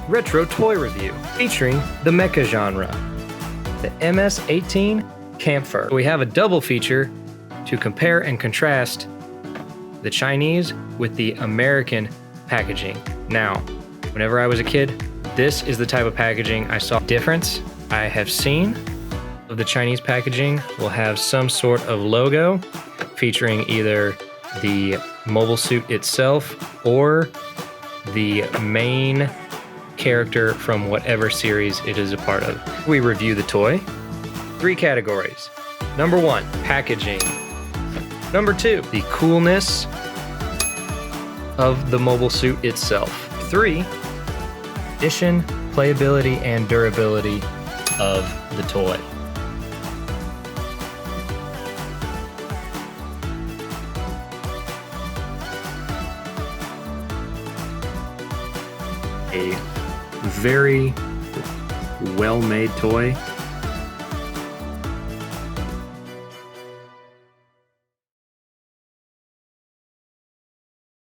retro toy review featuring the mecha genre, the MS-18 Camphor. We have a double feature to compare and contrast the Chinese with the American packaging. Now, whenever I was a kid, this is the type of packaging I saw difference. I have seen of the Chinese packaging will have some sort of logo featuring either the mobile suit itself or the main character from whatever series it is a part of. We review the toy. 3 categories. Number 1, packaging. Number 2, the coolness of the mobile suit itself. 3, condition, playability, and durability of the toy. A very well-made toy